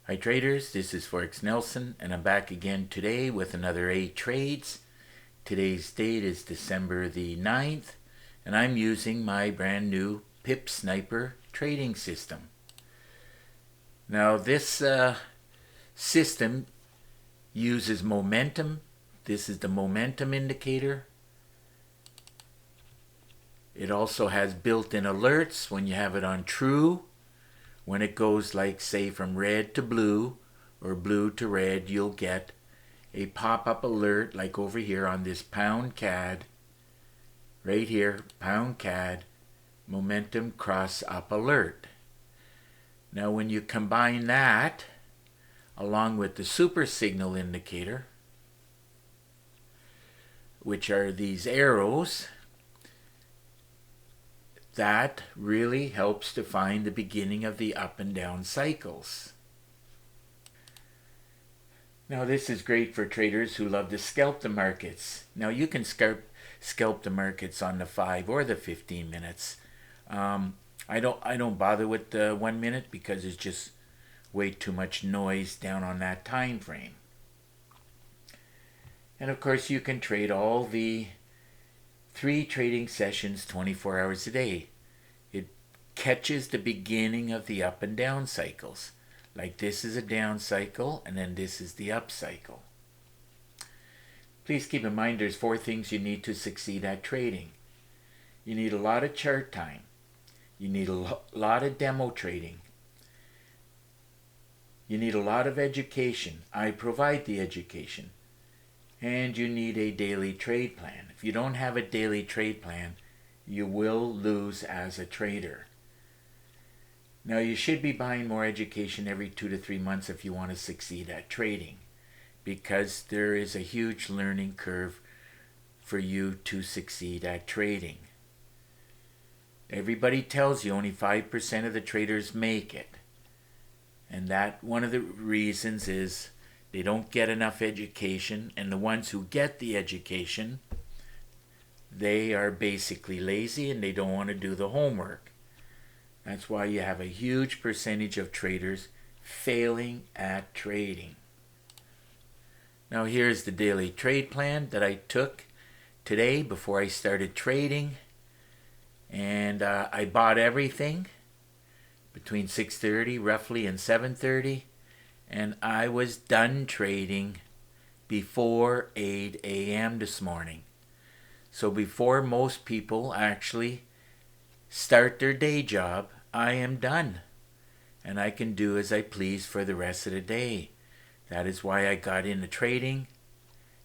Hi traders, this is Forex Nelson and I'm back again today with another 8 trades. Today's date is December the 9th and I'm using my brand new Pip Sniper trading system. Now this system uses momentum. This is the momentum indicator. It also has built-in alerts when you have it on true. When it goes like say from red to blue or blue to red, you'll get a pop-up alert like over here on this pound CAD. Right here, pound CAD, momentum cross up alert. Now when you combine that along with the super signal indicator, which are these arrows, that really helps to find the beginning of the up and down cycles. Now this is great for traders who love to scalp the markets. Now you can scalp the markets on the 5 or the 15 minutes. I don't bother with the 1 minute because it's just way too much noise down on that time frame. And of course you can trade all the 3 trading sessions 24 hours a day. It catches the beginning of the up and down cycles. Like this is a down cycle and then this is the up cycle. Please keep in mind there's 4 things you need to succeed at trading. You need a lot of chart time. You need a lot of demo trading. You need a lot of education. I provide the education. And you need a daily trade plan. If you don't have a daily trade plan, you will lose as a trader. Now you should be buying more education every 2 to 3 months if you want to succeed at trading, because there is a huge learning curve for you to succeed at trading. Everybody tells you only 5% of the traders make it. And that one of the reasons is they don't get enough education, and the ones who get the education, they are basically lazy and they don't want to do the homework. That's why you have a huge percentage of traders failing at trading. Now here's the daily trade plan that I took today before I started trading. And I bought everything between 6:30 roughly and 7:30. And I was done trading before 8 a.m. this morning. So before most people actually start their day job, I am done. And I can do as I please for the rest of the day. That is why I got into trading,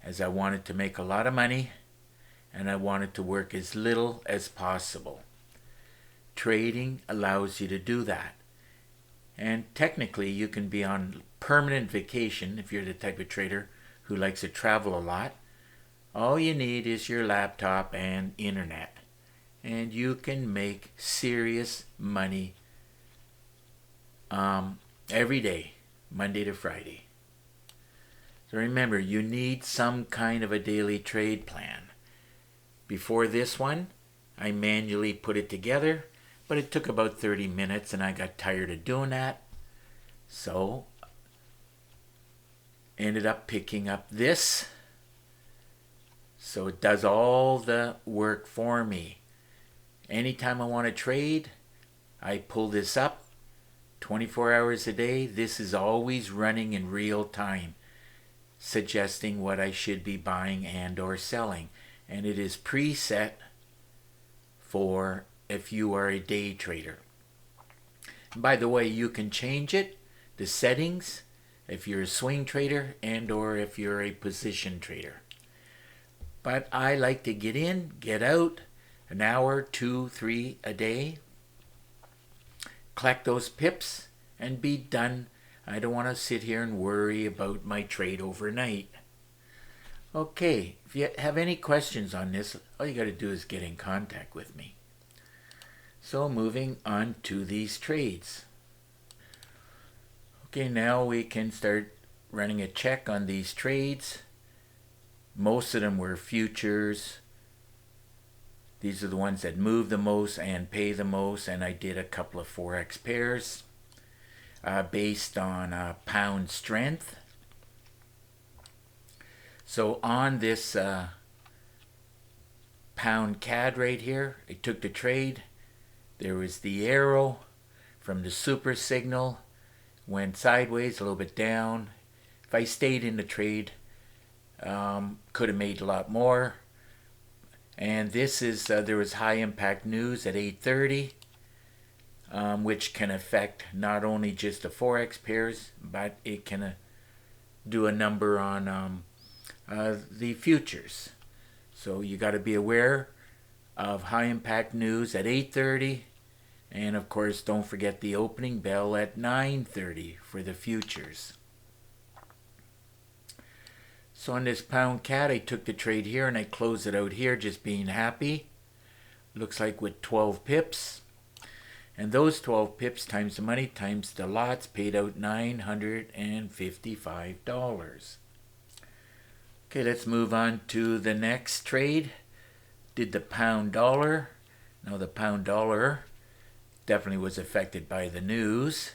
as I wanted to make a lot of money and I wanted to work as little as possible. Trading allows you to do that. And technically you can be on permanent vacation if you're the type of trader who likes to travel a lot. All you need is your laptop and internet. And you can make serious money every day, Monday to Friday. So remember, you need some kind of a daily trade plan. Before this one, I manually put it together, but it took about 30 minutes and I got tired of doing that. So, ended up picking up this. So it does all the work for me. Anytime I want to trade, I pull this up 24 hours a day. This is always running in real time, suggesting what I should be buying and or selling. And it is preset for if you are a day trader. And by the way, you can change it, the settings, if you're a swing trader and or if you're a position trader. But I like to get in, get out, an hour, 2, 3 a day, collect those pips and be done. I don't want to sit here and worry about my trade overnight. Okay, if you have any questions on this, all you got to do is get in contact with me. So moving on to these trades. Okay, now we can start running a check on these trades. Most of them were futures. These are the ones that move the most and pay the most, and I did a couple of Forex pairs. based on pound strength. So on this pound CAD right here, I took the trade. There was the arrow from the super signal, went sideways, a little bit down. If I stayed in the trade, could have made a lot more. And this is, there was high impact news at 8:30, which can affect not only just the Forex pairs, but it can do a number on the futures. So you got to be aware of high impact news at 8:30, and of course don't forget the opening bell at 9:30 for the futures. So on this pound CAD, I took the trade here and I closed it out here, just being happy. Looks like with 12 pips. And those 12 pips times the money times the lots paid out $955. Okay, let's move on to the next trade. Did the pound dollar. Now the pound dollar definitely was affected by the news.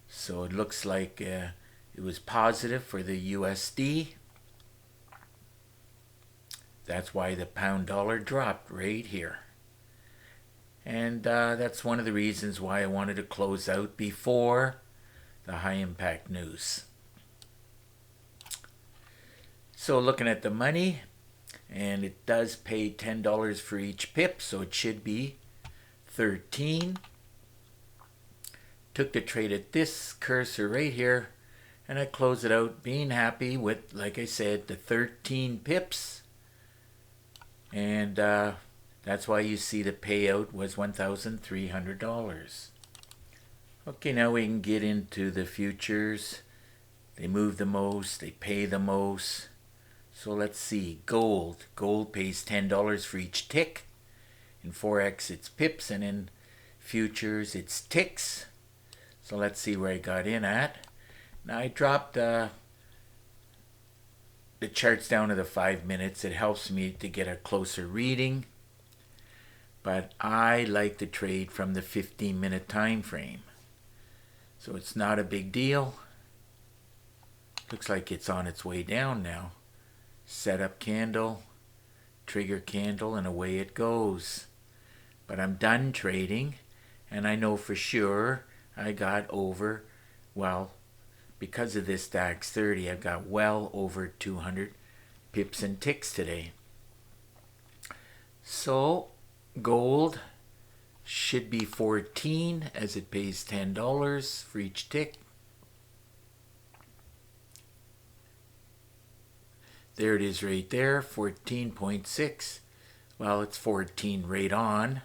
So it looks like it was positive for the USD. That's why the pound dollar dropped right here. And that's one of the reasons why I wanted to close out before the high impact news. So looking at the money, and it does pay $10 for each pip, so it should be 13. Took the trade at this cursor right here, and I closed it out being happy with, like I said, the 13 pips. And that's why you see the payout was $1,300. Okay, now we can get into the futures. They move the most, they pay the most. So let's see, gold. Gold pays $10 for each tick. In Forex it's pips, and in futures it's ticks. So let's see where I got in at. Now I dropped the charts down to the 5 minutes. It helps me to get a closer reading. But I like to trade from the 15-minute time frame. So it's not a big deal. Looks like it's on its way down now. Setup candle, trigger candle, and away it goes. But I'm done trading, and I know for sure I got over, well, because of this DAX 30, I've got well over 200 pips and ticks today. So gold should be 14 as it pays $10 for each tick. There it is right there, 14.6. Well, it's 14 right on.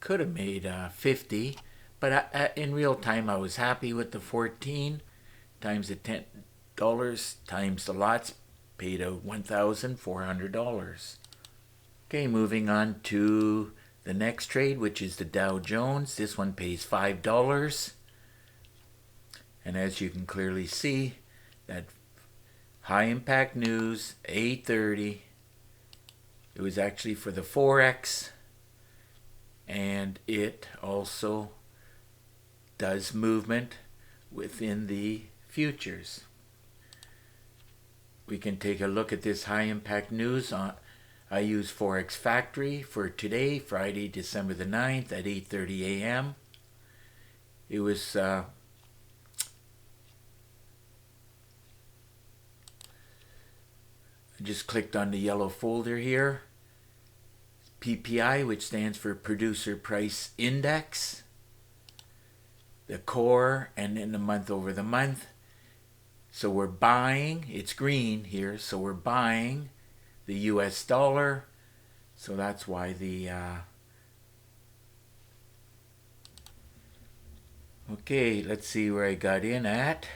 Could have made 50, but in real time I was happy with the 14 times the $10 times the lots paid out $1,400. Okay, moving on to the next trade, which is the Dow Jones. This one pays $5. And as you can clearly see, that high impact news, 8:30. It was actually for the Forex, and it also does movement within the futures. We can take a look at this high impact news. I use Forex Factory for today, Friday, December the 9th at 8:30 a.m. It was I just clicked on the yellow folder here. PPI, which stands for Producer Price Index. The core, and then the month over the month. So we're buying, it's green here, so we're buying the US dollar. So that's why the okay, let's see where I got in at.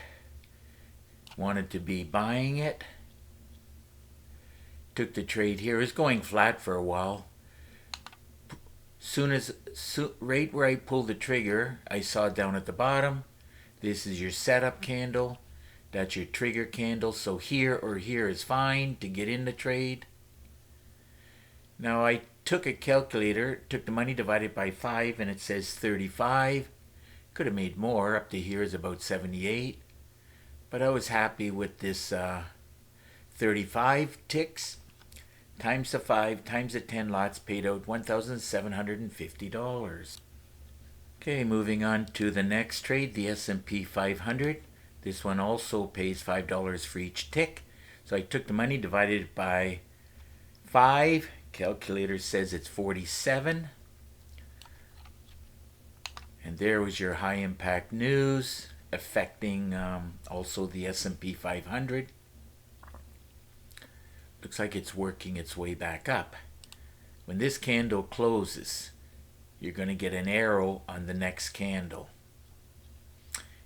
Wanted to be buying it. Took the trade here. It was going flat for a while. Right where I pulled the trigger, I saw down at the bottom, this is your setup candle. That's your trigger candle. So here or here is fine to get in the trade. Now I took a calculator, took the money divided by 5, and it says 35. Could have made more. Up to here is about 78. But I was happy with this 35 ticks times the 5 times the 10 lots paid out $1,750. Okay, moving on to the next trade, the S&P 500. This one also pays $5 for each tick. So I took the money, divided it by 5. Calculator says it's 47. And there was your high impact news affecting also the S&P 500. Looks like it's working its way back up. When this candle closes, you're going to get an arrow on the next candle.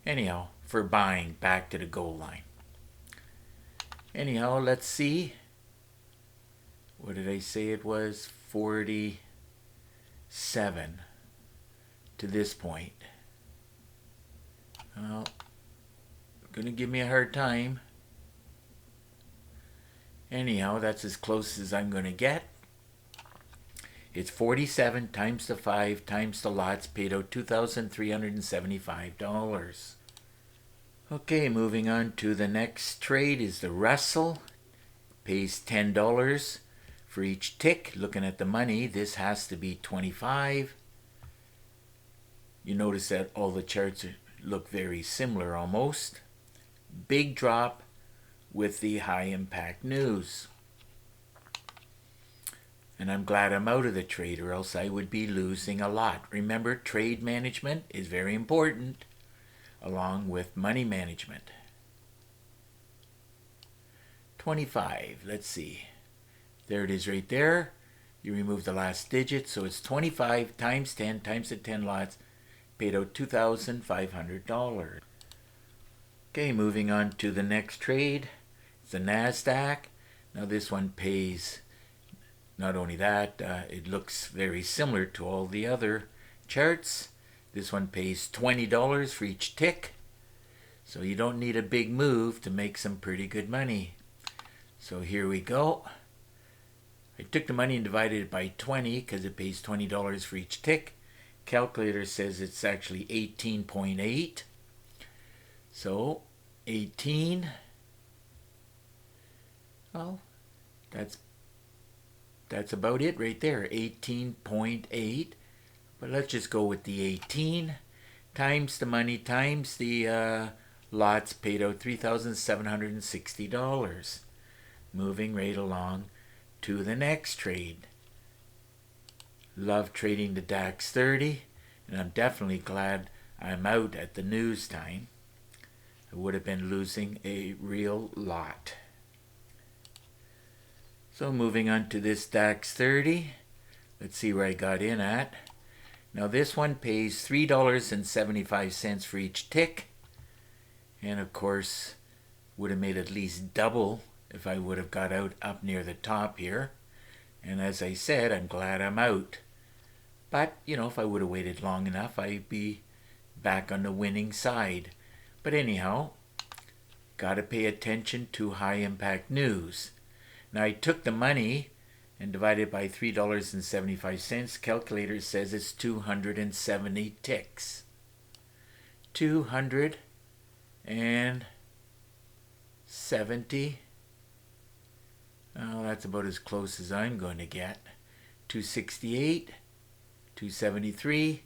Anyhow, for buying back to the goal line. Anyhow, let's see. What did I say it was? 47 to this point. Well, going to give me a hard time. Anyhow, that's as close as I'm going to get. It's 47 times the 5 times the lots paid out $2,375. Okay, moving on to the next trade is the Russell. Pays $10 for each tick. Looking at the money, this has to be 25. You notice that all the charts look very similar almost. Big drop with the high impact news. And I'm glad I'm out of the trade, or else I would be losing a lot. Remember, trade management is very important, along with money management. 25, let's see. There it is right there. You remove the last digit, so it's 25 times 10 times the 10 lots, paid out $2,500. Okay, moving on to the next trade. It's the NASDAQ. Now this one pays, not only that, it looks very similar to all the other charts. This one pays $20 for each tick. So you don't need a big move to make some pretty good money. So here we go. I took the money and divided it by 20 because it pays $20 for each tick. Calculator says it's actually 18.8. So 18. Well, that's about it right there, 18.8. But let's just go with the 18 times the money times the lots paid out $3,760. Moving right along to the next trade. Love trading the DAX 30, and I'm definitely glad I'm out at the news time. I would have been losing a real lot. So moving on to this DAX 30, let's see where I got in at. Now this one pays $3.75 for each tick, and of course would have made at least double if I would have got out up near the top here. And as I said, I'm glad I'm out. But, you know, if I would have waited long enough, I'd be back on the winning side. But anyhow, got to pay attention to high impact news. Now I took the money and divided by $3.75. Calculator says it's 270 ticks. 270. Oh, that's about as close as I'm going to get. 268, 273.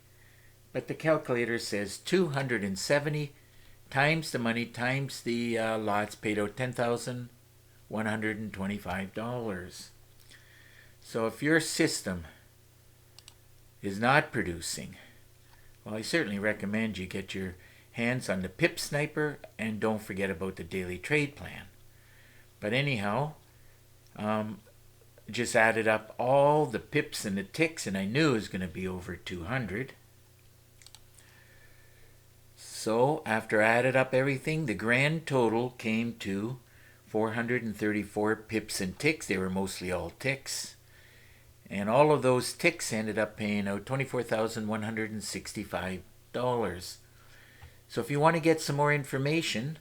But the calculator says 270 times the money times the lots paid out $10,125. So if your system is not producing, well, I certainly recommend you get your hands on the Pip Sniper and don't forget about the daily trade plan. But anyhow, just added up all the pips and the ticks, and I knew it was going to be over 200. So after I added up everything, the grand total came to 434 pips and ticks. They were mostly all ticks. And all of those ticks ended up paying out $24,165. So if you want to get some more information,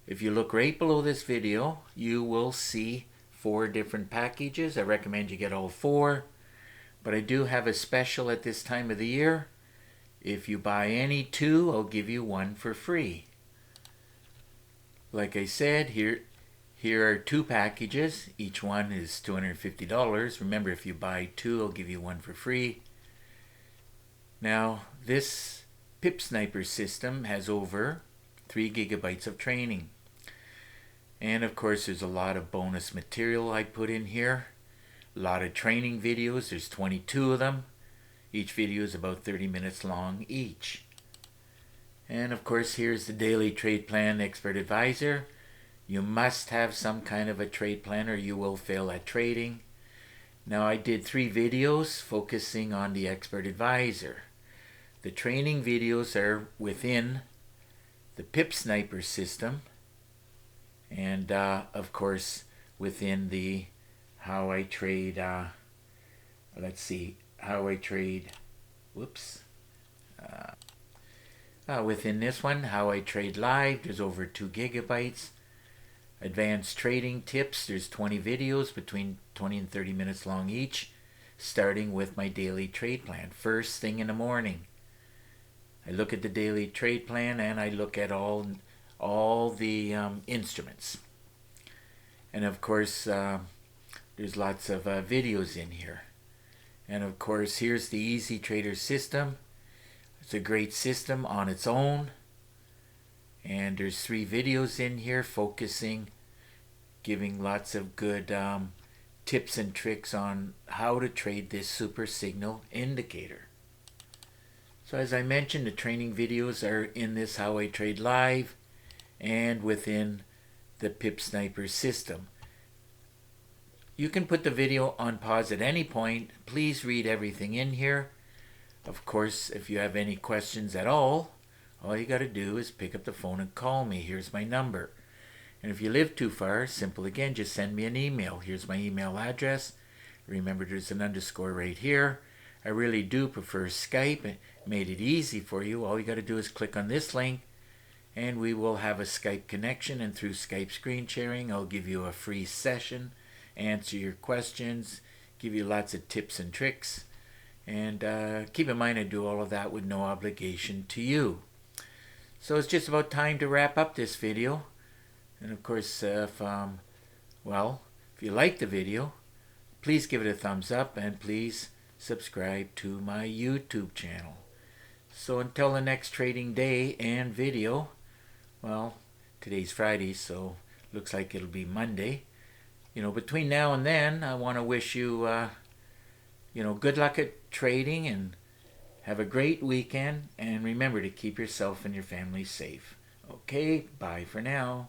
if you look right below this video, you will see 4 different packages. I recommend you get all 4. But I do have a special at this time of the year. If you buy any two, I'll give you one for free. Like I said, here are two packages. Each one is $250. Remember, if you buy two, I'll give you one for free. Now, this Pip Sniper system has over 3 gigabytes of training. And of course, there's a lot of bonus material I put in here. A lot of training videos. There's 22 of them. Each video is about 30 minutes long each. And of course, here's the Daily Trade Plan Expert Advisor. You must have some kind of a trade plan or you will fail at trading. Now, I did 3 videos focusing on the Expert Advisor. The training videos are within the Pip Sniper system. And of course, within the How I Trade, within this one, How I Trade Live, there's over 2 gigabytes. Advanced Trading Tips, there's 20 videos between 20 and 30 minutes long each, starting with my daily trade plan. First thing in the morning, I look at the daily trade plan and I look at all the instruments. And of course, there's lots of videos in here. And of course, here's the Easy Trader system. It's a great system on its own. And there's 3 videos in here focusing, giving lots of good tips and tricks on how to trade this super signal indicator. So as I mentioned, the training videos are in this How I Trade Live and within the Pip Sniper system. You can put the video on pause at any point. Please read everything in here. Of course, if you have any questions at all you got to do is pick up the phone and call me. Here's my number. And if you live too far, simple again, just send me an email. Here's my email address. Remember, there's an underscore right here. I really do prefer Skype. It made it easy for you. All you got to do is click on this link and we will have a Skype connection, and through Skype screen sharing, I'll give you a free session, answer your questions, give you lots of tips and tricks. And keep in mind, I do all of that with no obligation to you. So it's just about time to wrap up this video. And of course, if you like the video, please give it a thumbs up and please subscribe to my YouTube channel. So until the next trading day and video, today's Friday, so looks like it'll be Monday. Between now and then, I want to wish you, good luck at trading and have a great weekend, and remember to keep yourself and your family safe. Okay, bye for now.